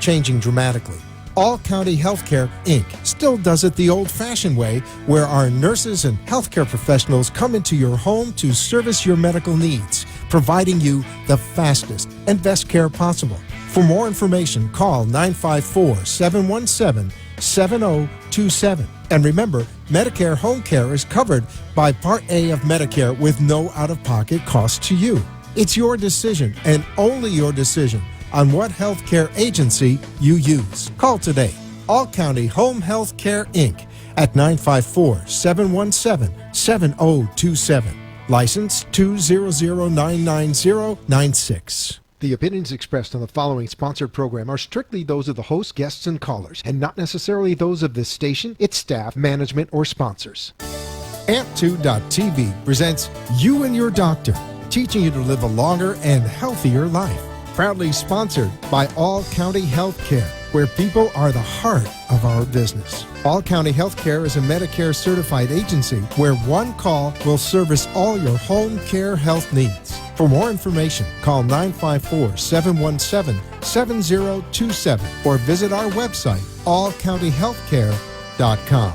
changing dramatically. All County Healthcare, Inc. still does it the old-fashioned way, where our nurses and healthcare professionals come into your home to service your medical needs, providing you the fastest and best care possible. For more information, call 954-717-7027. And remember, Medicare Home Care is covered by Part A of Medicare with no out-of-pocket cost to you. It's your decision, and only your decision, on what healthcare agency you use. Call today. All County Home Health Care, Inc. at 954-717-7027. License 200999096. The opinions expressed on the following sponsored program are strictly those of the host, guests, and callers, and not necessarily those of this station, its staff, management, or sponsors. Amp2.tv presents You and Your Doctor, teaching you to live a longer and healthier life. Proudly sponsored by All County Healthcare, where people are the heart of our business. All County Healthcare is a Medicare certified agency where one call will service all your home care health needs. For more information, call 954-717-7027 or visit our website, allcountyhealthcare.com.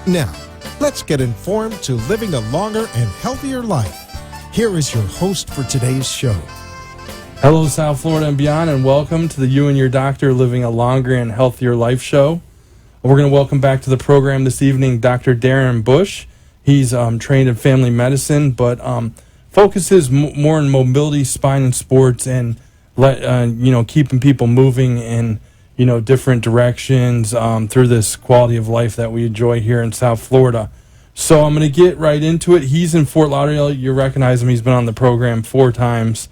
Now, let's get informed to living a longer and healthier life. Here is your host for today's show. Hello, South Florida and beyond, and welcome to the You and Your Doctor Living a Longer and Healthier Life show. We're going to welcome back to the program this evening Dr. Darin Bush. He's trained in family medicine, but focuses more on mobility, spine, and sports, and keeping people moving in different directions through this quality of life that we enjoy here in South Florida. So I'm going to get right into it. He's in Fort Lauderdale. You recognize him. He's been on the program 4 times.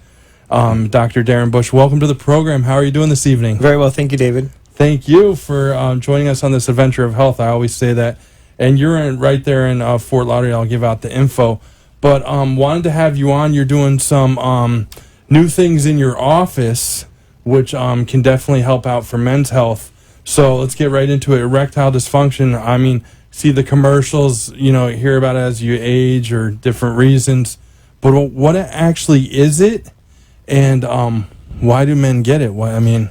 Dr. Darin Bush, welcome to the program. How are you doing this evening? Very well, thank you, David. Thank you for joining us on this adventure of health. I always say that. And you're right there in Fort Lauderdale. I'll give out the info. But wanted to have you on. You're doing some new things in your office, which can definitely help out for men's health. So let's get right into it. Erectile dysfunction. I mean, see the commercials, hear about it as you age or different reasons. But what actually is it? And why do men get it?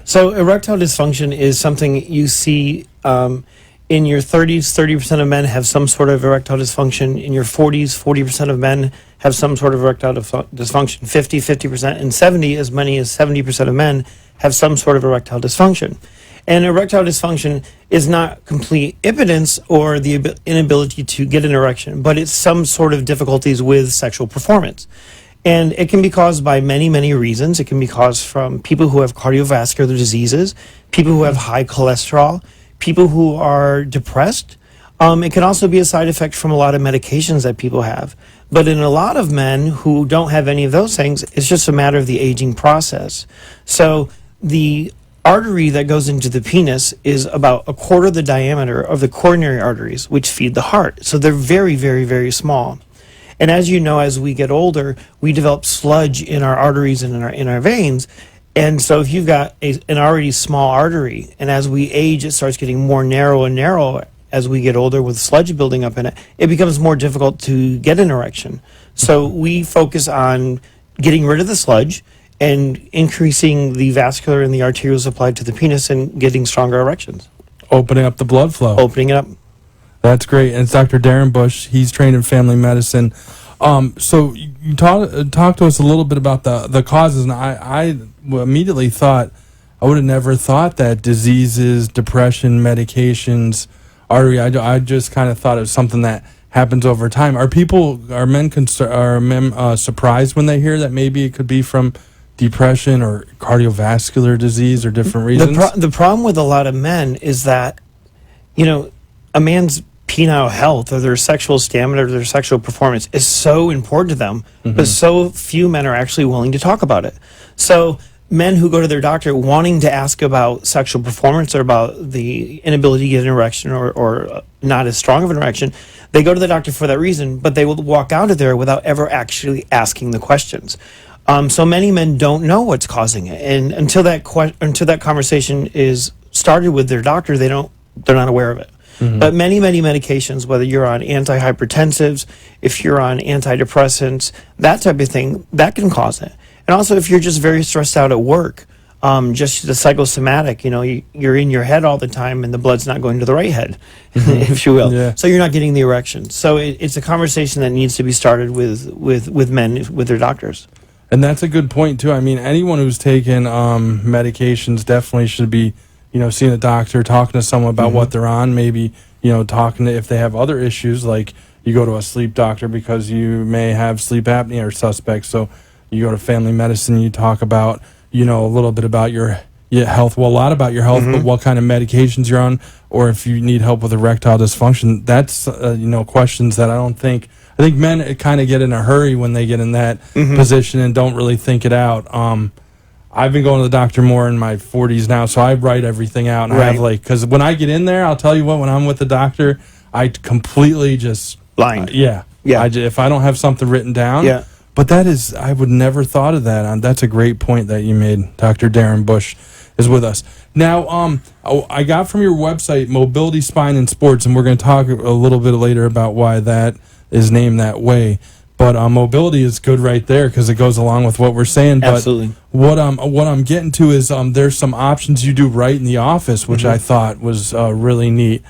So erectile dysfunction is something you see in your 30s. 30% of men have some sort of erectile dysfunction. In your 40s, 40% of men have some sort of erectile dysfunction. 50%, and 70, as many as 70% of men have some sort of erectile dysfunction. And erectile dysfunction is not complete impotence or the inability to get an erection, but it's some sort of difficulties with sexual performance. And it can be caused by many, many reasons. It can be caused from people who have cardiovascular diseases, people who have high cholesterol, people who are depressed. It can also be a side effect from a lot of medications that people have. But in a lot of men who don't have any of those things, it's just a matter of the aging process. So the artery that goes into the penis is about a quarter the diameter of the coronary arteries, which feed the heart. So they're very, very, very small. And as you know, as we get older, we develop sludge in our arteries and in our veins. And so if you've got an already small artery, and as we age, it starts getting more narrow and narrow as we get older with sludge building up in it, it becomes more difficult to get an erection. So we focus on getting rid of the sludge and increasing the vascular and the arterial supply to the penis and getting stronger erections. Opening up the blood flow. Opening it up. That's great. And it's Dr. Darin Bush. He's trained in family medicine. So you talk to us a little bit about the causes, and I immediately thought, I would have never thought that diseases, depression, medications, artery, I just kind of thought it was something that happens over time. Are men surprised when they hear that maybe it could be from depression or cardiovascular disease or different reasons? The problem with a lot of men is that, a man's penile health or their sexual stamina or their sexual performance is so important to them, but so few men are actually willing to talk about it. So men who go to their doctor wanting to ask about sexual performance or about the inability to get an erection or not as strong of an erection, they go to the doctor for that reason, but they will walk out of there without ever actually asking the questions. So many men don't know what's causing it, and until that conversation is started with their doctor, they're not aware of it. But many medications, whether you're on antihypertensives, if you're on antidepressants, that type of thing, that can cause it. And also if you're just very stressed out at work, just the psychosomatic, you're in your head all the time and the blood's not going to the right head, if you will. Yeah. So you're not getting the erection. So it's a conversation that needs to be started with men, with their doctors. And that's a good point too. I mean, anyone who's taken medications definitely should be, seeing a doctor, talking to someone about what they're on, maybe, talking to if they have other issues, like you go to a sleep doctor because you may have sleep apnea or suspect. So you go to family medicine, you talk about, a little bit about your health, well, a lot about your health, but what kind of medications you're on, or if you need help with erectile dysfunction. That's, questions that I think men kind of get in a hurry when they get in that position and don't really think it out. I've been going to the doctor more in my 40s now, so I write everything out. And I have because when I get in there, I'll tell you what, when I'm with the doctor, I completely just... Blind. Yeah. If I don't have something written down... Yeah. But I would never thought of that. That's a great point that you made. Dr. Darin Bush is with us. Now, I got from your website, Mobility, Spine, and Sports, and we're going to talk a little bit later about why that is named that way. But mobility is good right there because it goes along with what we're saying. But absolutely. What I'm getting to is there's some options you do right in the office, which I thought was really neat.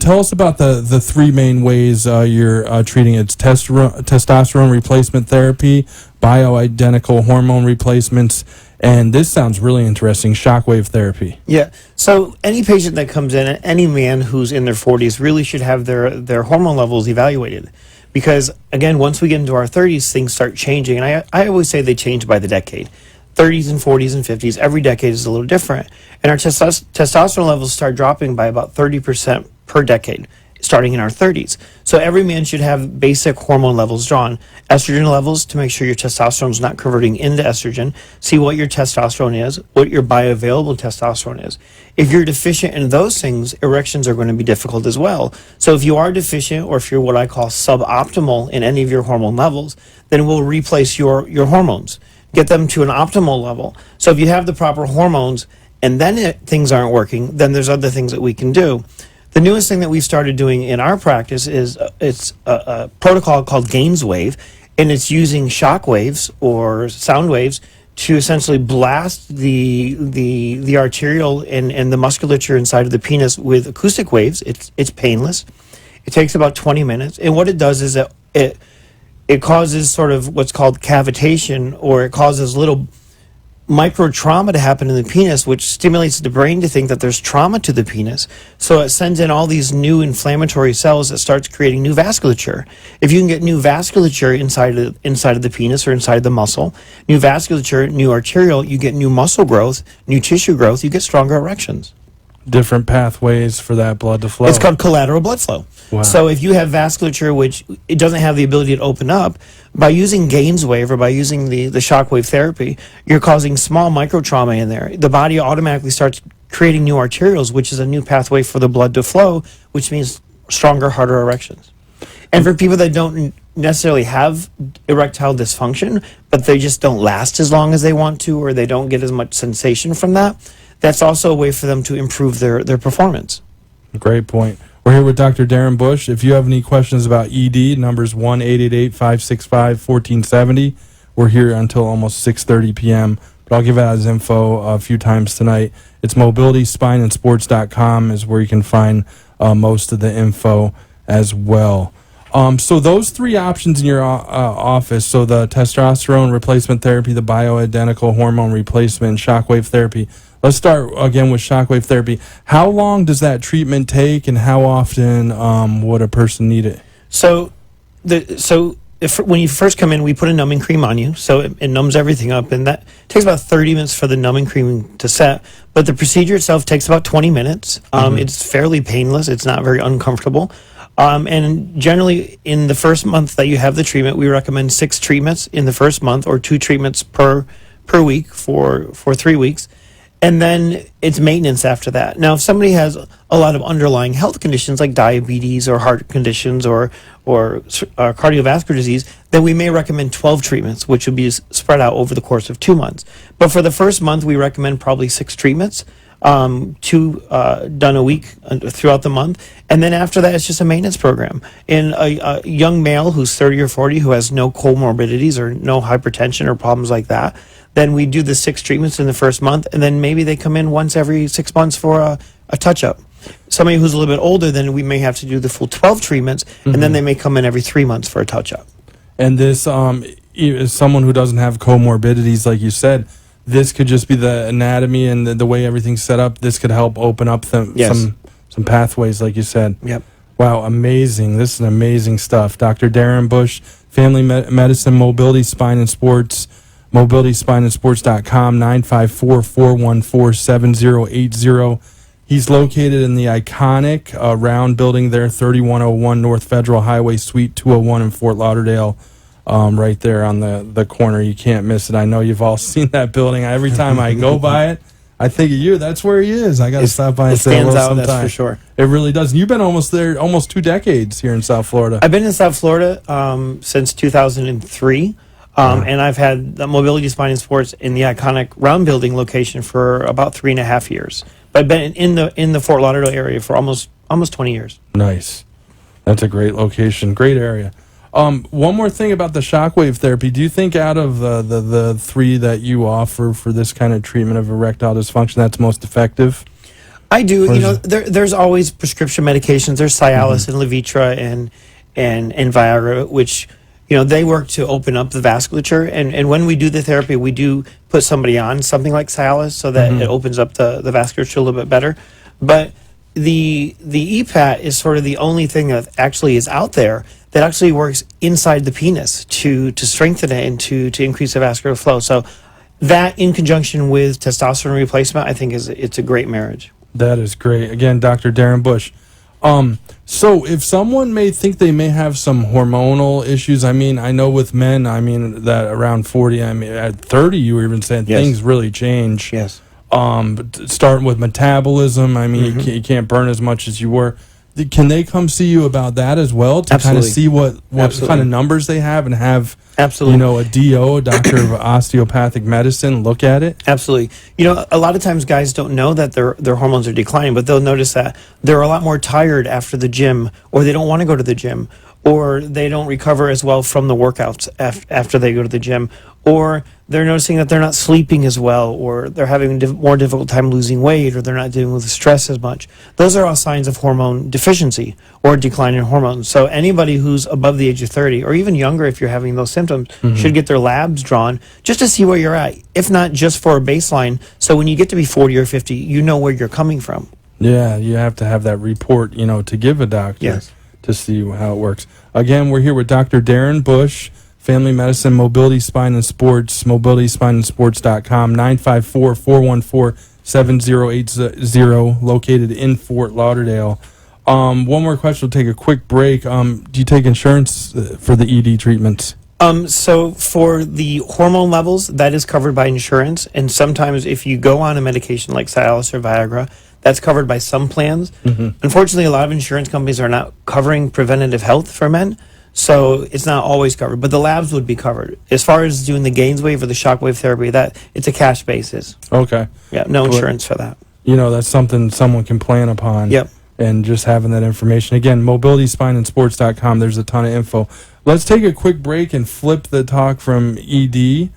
Tell us about the three main ways you're treating it. It's testosterone replacement therapy, bioidentical hormone replacements, and this sounds really interesting, shockwave therapy. Yeah. So any patient that comes in, any man who's in their 40s really should have their hormone levels evaluated. Because, again, once we get into our 30s, things start changing. And I always say they change by the decade. 30s and 40s and 50s, every decade is a little different. And our testosterone levels start dropping by about 30% per decade, starting in our 30s. So every man should have basic hormone levels drawn. Estrogen levels to make sure your testosterone is not converting into estrogen. See what your testosterone is, what your bioavailable testosterone is. If you're deficient in those things, erections are going to be difficult as well. So if you are deficient, or if you're what I call suboptimal in any of your hormone levels, then we'll replace your hormones, get them to an optimal level. So if you have the proper hormones and then things aren't working, then there's other things that we can do. The newest thing that we've started doing in our practice is it's a protocol called Gainswave, and it's using shock waves or sound waves to essentially blast the arterial and the musculature inside of the penis with acoustic waves. It's painless. It takes about 20 minutes, and what it does is that it causes sort of what's called cavitation, or it causes little micro trauma to happen in the penis, which stimulates the brain to think that there's trauma to the penis. So it sends in all these new inflammatory cells that starts creating new vasculature. If you can get new vasculature inside of the penis or inside the muscle, new vasculature, new arterial, you get new muscle growth, new tissue growth, you get stronger erections. Different pathways for that blood to flow. It's called collateral blood flow. Wow. So if you have vasculature which it doesn't have the ability to open up, by using Gainswave or by using the shockwave therapy, you're causing small micro trauma in there. The body automatically starts creating new arterioles, which is a new pathway for the blood to flow, which means stronger, harder erections. And for people that don't necessarily have erectile dysfunction, but they just don't last as long as they want to, or they don't get as much sensation from that, that's also a way for them to improve their performance. Great point. We're here with Dr. Darin Bush. If you have any questions about ED, number's 1-888-565-1470. We're here until almost 6:30 p.m., but I'll give out his info a few times tonight. It's mobilityspineandsports.com is where you can find most of the info as well. So those three options in your office, so the testosterone replacement therapy, the bioidentical hormone replacement, shockwave therapy. Let's start again with shockwave therapy. How long does that treatment take, and how often would a person need it? So when you first come in, we put a numbing cream on you, so it numbs everything up, and that takes about 30 minutes for the numbing cream to set. But the procedure itself takes about 20 minutes. It's fairly painless. It's not very uncomfortable. And generally, in the first month that you have the treatment, we recommend 6 treatments in the first month, or 2 treatments per week for 3 weeks. And then it's maintenance after that. Now, if somebody has a lot of underlying health conditions like diabetes or heart conditions or cardiovascular disease, then we may recommend 12 treatments, which would be spread out over the course of 2 months. But for the first month, we recommend probably 6 treatments, 2 done a week throughout the month. And then after that, it's just a maintenance program. In a young male who's 30 or 40 who has no comorbidities or no hypertension or problems like that, then we do the 6 treatments in the first month, and then maybe they come in once every 6 months for a touch-up. Somebody who's a little bit older, then we may have to do the full 12 treatments, and then they may come in every 3 months for a touch-up. And this is someone who doesn't have comorbidities, like you said. This could just be the anatomy and the way everything's set up. This could help open up some pathways, like you said. Yep. Wow, amazing. This is amazing stuff. Dr. Darin Bush, Family Medicine, Mobility, Spine, and Sports, mobilityspineandsports.com, 954-414-7080. He's located in the iconic round building there, 3101 North Federal Highway, Suite 201 in Fort Lauderdale, right there on the corner. You can't miss it. I know you've all seen that building. Every time I go by it, I think of you. That's where he is. I got to stop by and say hello sometime. That's for sure. It really does. You've been almost there, almost 2 decades here in South Florida. I've been in South Florida since 2003. And I've had the Mobility, Spine, and Sports in the iconic round building location for about 3.5 years. But I've been in the Fort Lauderdale area for almost 20 years. Nice. That's a great location. Great area. One more thing about the shockwave therapy. Do you think out of the 3 that you offer for this kind of treatment of erectile dysfunction, that's most effective? I do. There's always prescription medications. There's Cialis and Levitra and Viagra, which they work to open up the vasculature. And when we do the therapy, we do put somebody on something like Cialis so that it opens up the vasculature a little bit better. But the EPAT is sort of the only thing that actually is out there that actually works inside the penis to strengthen it and to increase the vascular flow. So that, in conjunction with testosterone replacement, I think it's a great marriage. That is great. Again, Dr. Darin Bush. So if someone may think they may have some hormonal issues, I mean, I know with men, I mean, that around 40, I mean, at 30, you were even saying things really change. Yes. But starting with metabolism, I mean, you can't burn as much as you were. Can they come see you about that as well to kind of see what kind of numbers they have and have a DO, a doctor of osteopathic medicine, look at it? Absolutely. A lot of times guys don't know that their hormones are declining, but they'll notice that they're a lot more tired after the gym, or they don't want to go to the gym, or they don't recover as well from the workouts after they go to the gym, or they're noticing that they're not sleeping as well, or they're having a more difficult time losing weight, or they're not dealing with stress as much. Those are all signs of hormone deficiency or decline in hormones. So anybody who's above the age of 30, or even younger if you're having those symptoms, should get their labs drawn just to see where you're at, if not just for a baseline, so when you get to be 40 or 50, you know where you're coming from. Yeah, you have to have that report, to give a doctor to see how it works. Again, we're here with Dr. Darin Bush, Family Medicine, Mobility, Spine, and Sports, mobilityspineandsports.com, 954-414-7080, located in Fort Lauderdale. One more question, we'll take a quick break. Do you take insurance for the ED treatments? So for the hormone levels, that is covered by insurance, and sometimes if you go on a medication like Cialis or Viagra, that's covered by some plans. Unfortunately, a lot of insurance companies are not covering preventative health for men, so it's not always covered, but the labs would be covered. As far as doing the Gainswave or the shockwave therapy, that it's a cash basis. Okay. Yeah, no insurance for that. That's something someone can plan upon. Yep. And just having that information. Again, mobilityspineandsports.com, there's a ton of info. Let's take a quick break and flip the talk from ED,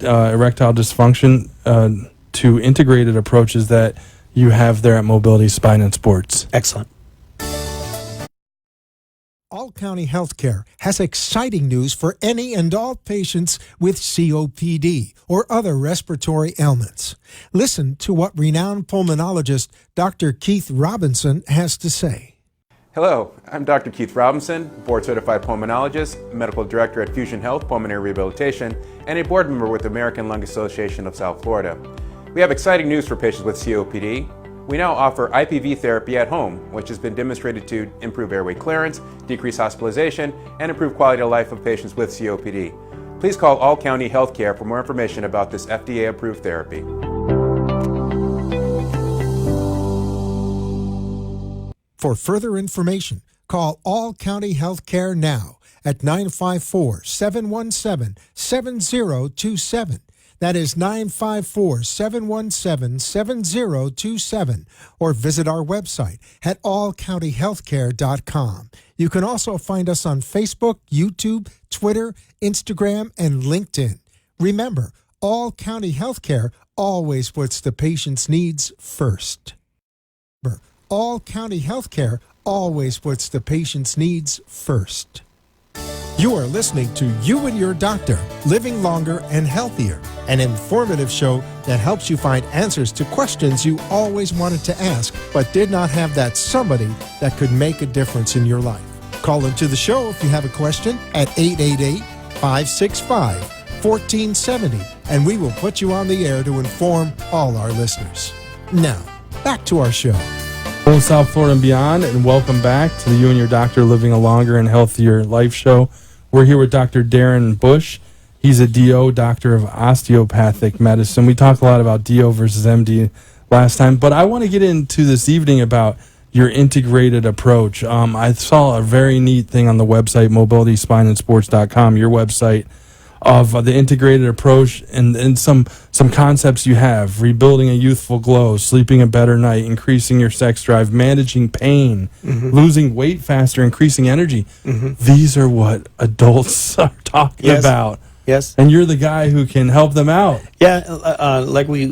erectile dysfunction, to integrated approaches that you have there at Mobility, Spine, and Sports. Excellent. All County Healthcare has exciting news for any and all patients with COPD or other respiratory ailments. Listen to what renowned pulmonologist Dr. Keith Robinson has to say. Hello, I'm Dr. Keith Robinson, board-certified pulmonologist, medical director at Fusion Health Pulmonary Rehabilitation, and a board member with the American Lung Association of South Florida. We have exciting news for patients with COPD. We now offer IPV therapy at home, which has been demonstrated to improve airway clearance, decrease hospitalization, and improve quality of life of patients with COPD. Please call All County Healthcare for more information about this FDA-approved therapy. For further information, call All County Healthcare now at 954-717-7027. That is 954-717-7027, or visit our website at allcountyhealthcare.com. You can also find us on Facebook, YouTube, Twitter, Instagram, and LinkedIn. Remember, All County Healthcare always puts the patient's needs first. All County Healthcare always puts the patient's needs first. You are listening to You and Your Doctor, Living Longer and Healthier, an informative show that helps you find answers to questions you always wanted to ask but did not have that somebody that could make a difference in your life. Call into the show if you have a question at 888-565-1470, and we will put you on the air to inform all our listeners. Now, back to our show. Hello, South Florida and beyond, and welcome back to the You and Your Doctor Living a Longer and Healthier Life show. We're here with Dr. Darin Bush. He's a DO, Doctor of Osteopathic Medicine. We talked a lot about DO versus MD last time, but I want to get into this evening about your integrated approach. I saw a very neat thing on the website, mobilityspineandsports.com, your website, of the integrated approach and some concepts you have: rebuilding a youthful glow, sleeping a better night, increasing your sex drive, managing pain, losing weight faster, increasing energy. These are what adults are talking about. Yes. And you're the guy who can help them out. Yeah, like we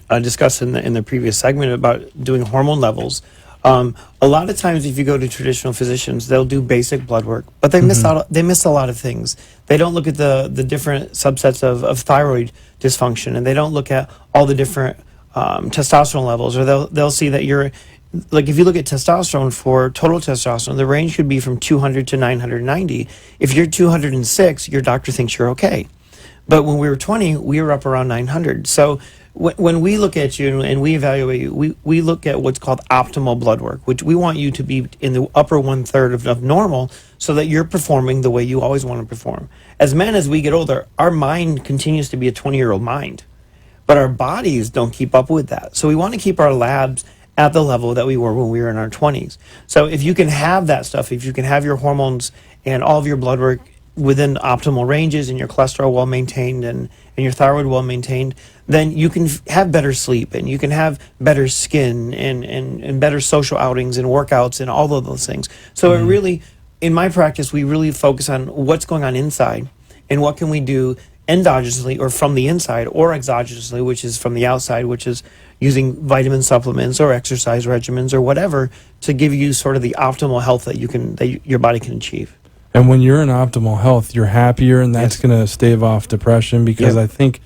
discussed in the previous segment about doing hormone levels. A lot of times, if you go to traditional physicians, they'll do basic blood work, but they miss out. They miss a lot of things. They don't look at the different subsets of thyroid dysfunction, and they don't look at all the different testosterone levels. Or they'll see that you're, like, if you look at testosterone, for total testosterone, the range could be from 200 to 990. If you're 206, your doctor thinks you're okay. But when we were 20, we were up around 900. So when we look at you and we evaluate you, we look at what's called optimal blood work, which we want you to be in the upper 1/3 of normal, so that you're performing the way you always want to perform. As men, as we get older, our mind continues to be a 20-year-old mind, but our bodies don't keep up with that. So we want to keep our labs at the level that we were when we were in our 20s. So if you can have that stuff, if you can have your hormones and all of your blood work within optimal ranges, and your cholesterol well maintained, and your thyroid well maintained, then you can have better sleep, and you can have better skin, and better social outings and workouts and all of those things. So it really, in my practice, we really focus on what's going on inside and what can we do endogenously, or from the inside, or exogenously, which is from the outside, which is using vitamin supplements or exercise regimens or whatever to give you sort of the optimal health that your body can achieve. And when you're in optimal health, you're happier, and that's going to stave off depression, because I think,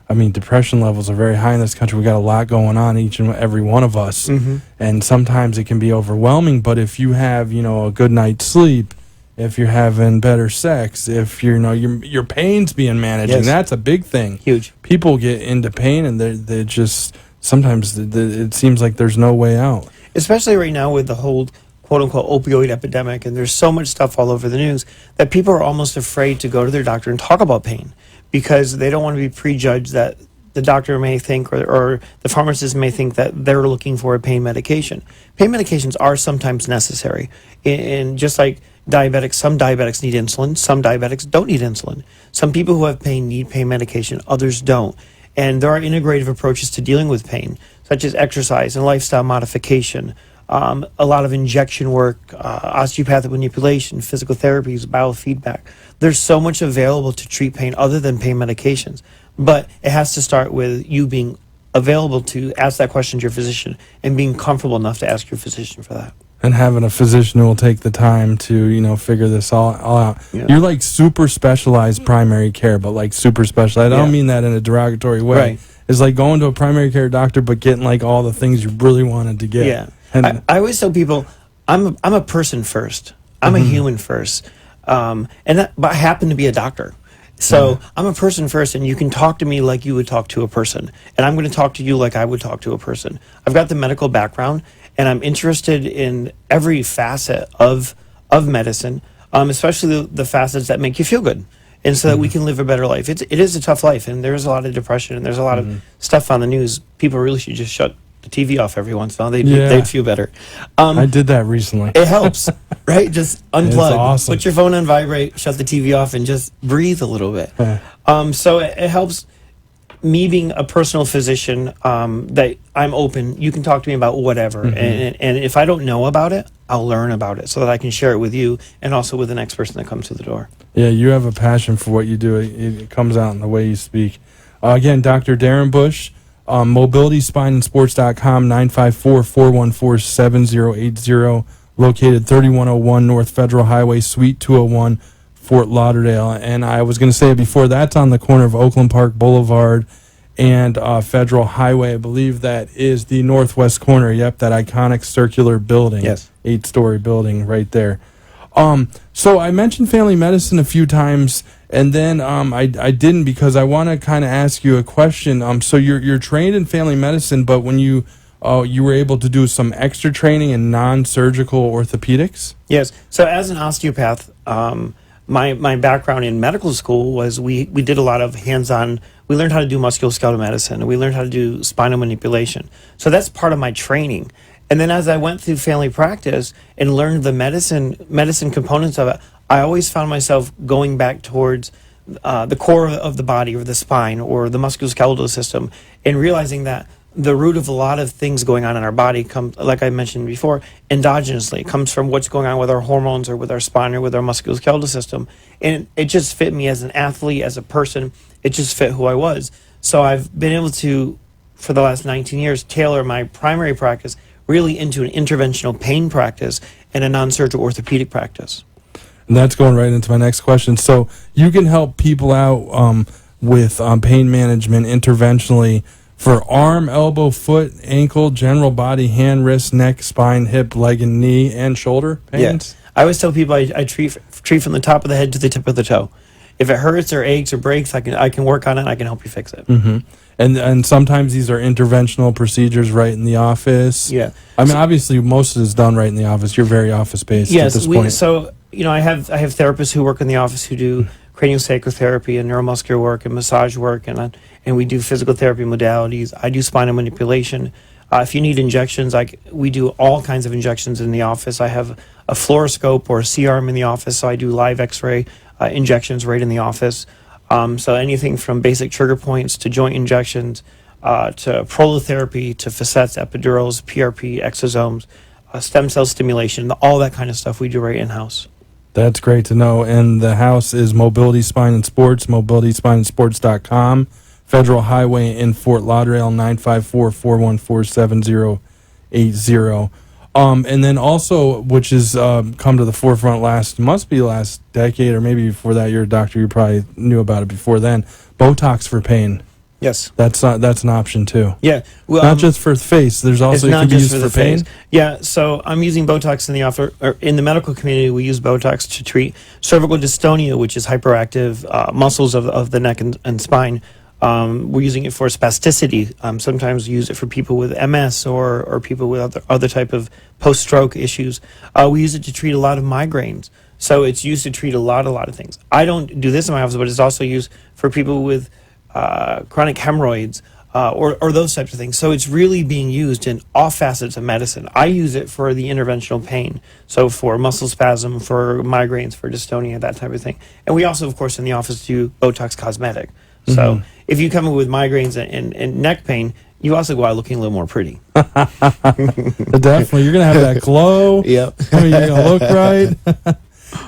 depression levels are very high in this country. We got a lot going on, each and every one of us, and sometimes it can be overwhelming. But if you have, a good night's sleep, if you're having better sex, if your pain's being managed, and that's a big thing. Huge. People get into pain, and they just sometimes it seems like there's no way out. Especially right now with the whole quote-unquote opioid epidemic, and there's so much stuff all over the news that people are almost afraid to go to their doctor and talk about pain, because they don't want to be prejudged that the doctor may think, or the pharmacist may think, that they're looking for a pain medication. Pain medications are sometimes necessary, and just like diabetics, some diabetics need insulin, some diabetics don't need insulin. Some people who have pain need pain medication, others don't. And there are integrative approaches to dealing with pain, such as exercise and lifestyle modification, a lot of injection work, osteopathic manipulation, physical therapies, biofeedback. There's so much available to treat pain other than pain medications. But it has to start with you being available to ask that question to your physician, and being comfortable enough to ask your physician for that. And having a physician who will take the time to, figure this all out. Yeah. You're like super specialized primary care, but like super specialized. I don't mean that in a derogatory way. Right. It's like going to a primary care doctor, but getting like all the things you really wanted to get. Yeah. And I always tell people, I'm a person first. I'm a human first. But I happen to be a doctor. So I'm a person first, and you can talk to me like you would talk to a person. And I'm going to talk to you like I would talk to a person. I've got the medical background, and I'm interested in every facet of medicine, especially the facets that make you feel good, and so that we can live a better life. It is a tough life, and there's a lot of depression, and there's a lot of stuff on the news. People really should just shut the TV off every once in a while. They'd feel better. I did that recently. It helps, right? Just unplug, It's awesome. Put your phone on vibrate, shut the TV off, and just breathe a little bit. So it helps me being a personal physician, that I'm open. You can talk to me about whatever, and if I don't know about it, I'll learn about it so that I can share it with you and also with the next person that comes to the door. Yeah, you have a passion for what you do. It comes out in the way you speak. Again, Dr. Darin Bush, mobilityspineandsports.com, 954-414-7080, located 3101 North Federal Highway, Suite 201, Fort Lauderdale. And I was going to say before, that's on the corner of Oakland Park Boulevard and Federal Highway. I believe that is the northwest corner. Yep, that iconic circular building. Yes. 8-story building right there. So I mentioned family medicine a few times, and then I didn't, because I want to kind of ask you a question. So you're trained in family medicine, but when you were able to do some extra training in non-surgical orthopedics? Yes. So as an osteopath, my background in medical school was we did a lot of hands-on. We learned how to do musculoskeletal medicine, and we learned how to do spinal manipulation. So that's part of my training. And then as I went through family practice and learned the medicine components of it, I always found myself going back towards the core of the body, or the spine, or the musculoskeletal system, and realizing that the root of a lot of things going on in our body comes, like I mentioned before, endogenously. It comes from what's going on with our hormones, or with our spine, or with our musculoskeletal system. And it just fit me as an athlete, as a person. It just fit who I was. So I've been able to, for the last 19 years, tailor my primary practice really into an interventional pain practice and a non-surgical orthopedic practice. And that's going right into my next question. So you can help people out with pain management interventionally for arm, elbow, foot, ankle, general body, hand, wrist, neck, spine, hip, leg, and knee, and shoulder pains? Yeah. I always tell people I treat from the top of the head to the tip of the toe. If it hurts or aches or breaks, I can work on it. I can help you fix it. Mm-hmm. And sometimes these are interventional procedures right in the office. Yeah. I mean, obviously, most of it is done right in the office. You're very office-based at this point. So, I have therapists who work in the office who do craniosacral therapy and neuromuscular work and massage work, and we do physical therapy modalities. I do spinal manipulation. If you need injections, we do all kinds of injections in the office. I have a fluoroscope or a C-arm in the office, so I do live X-ray injections right in the office. So anything from basic trigger points to joint injections, to prolotherapy, to facets, epidurals, PRP, exosomes, stem cell stimulation, all that kind of stuff we do right in-house. That's great to know. And the house is Mobility Spine and Sports, mobilityspineandsports.com, Federal Highway in Fort Lauderdale, 954-414-7080. And then also, which has come to the forefront last decade, or maybe before that, you're a doctor, you probably knew about it before then, Botox for pain. Yes. That's an option too. Yeah. Well, not just for the face. There's also, it can be used for pain. Yeah. So I'm using Botox in the office, or in the medical community. We use Botox to treat cervical dystonia, which is hyperactive muscles of the neck and spine. We're using it for spasticity. Sometimes we use it for people with MS or people with other type of post-stroke issues. We use it to treat a lot of migraines. So it's used to treat a lot of things. I don't do this in my office, but it's also used for people with chronic hemorrhoids or those types of things. So it's really being used in all facets of medicine. I use it for the interventional pain, so for muscle spasm, for migraines, for dystonia, that type of thing. And we also, of course, in the office do Botox cosmetic. So if you come in with migraines and neck pain, you also go out looking a little more pretty. Definitely. You're going to have that glow. Yep. I mean, you're going to look right.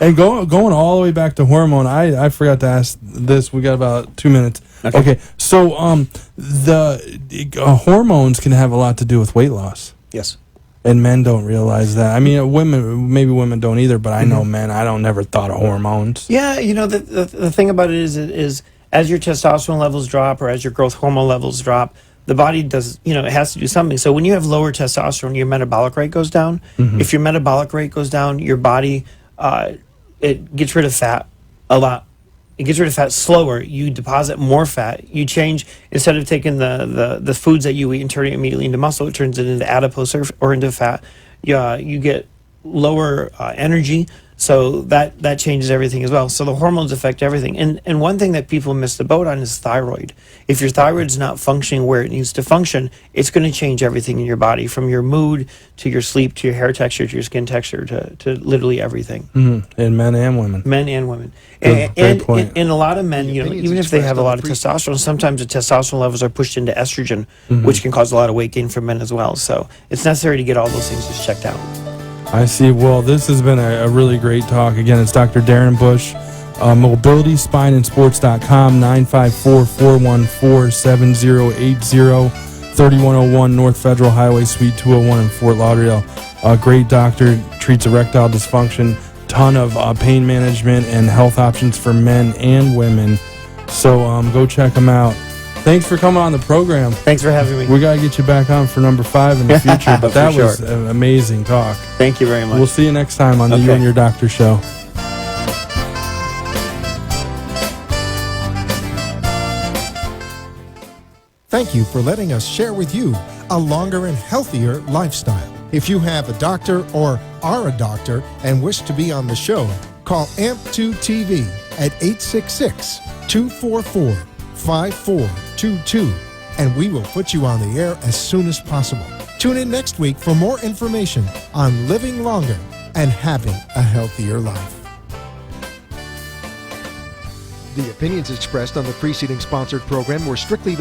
And going all the way back to hormone, I forgot to ask this. We got about 2 minutes. Okay. So the hormones can have a lot to do with weight loss. Yes. And men don't realize that. I mean, women don't either, but I know men, I don't never thought of hormones. Yeah, the thing about it is as your testosterone levels drop, or as your growth hormone levels drop, the body does, it has to do something. So when you have lower testosterone, your metabolic rate goes down. If your metabolic rate goes down, your body, it gets rid of fat a lot. It gets rid of fat slower. You deposit more fat. You change, instead of taking the foods that you eat and turning it immediately into muscle, it turns it into adipose or into fat. You get lower energy. So that changes everything as well. So the hormones affect everything. And one thing that people miss the boat on is thyroid. If your thyroid's not functioning where it needs to function, it's going to change everything in your body, from your mood to your sleep to your hair texture to your skin texture to literally everything. And men and women. Men and women. Great point. And a lot of men, even if they have a lot of testosterone, sometimes the testosterone levels are pushed into estrogen, which can cause a lot of weight gain for men as well. So it's necessary to get all those things just checked out. I see. Well, this has been a really great talk. Again, it's Dr. Darin Bush, mobilityspineandsports.com, 954-414-7080, 3101 North Federal Highway, Suite 201 in Fort Lauderdale. A great doctor, treats erectile dysfunction, ton of pain management and health options for men and women. So go check them out. Thanks for coming on the program. Thanks for having me. We got to get you back on for number 5 in the future, but that sure. was an amazing talk. Thank you very much. We'll see you next time on the You and Your Doctor show. Thank you for letting us share with you a longer and healthier lifestyle. If you have a doctor or are a doctor and wish to be on the show, call AMP2 TV at 866-244-5422, and we will put you on the air as soon as possible. Tune in next week for more information on living longer and having a healthier life. The opinions expressed on the preceding sponsored program were strictly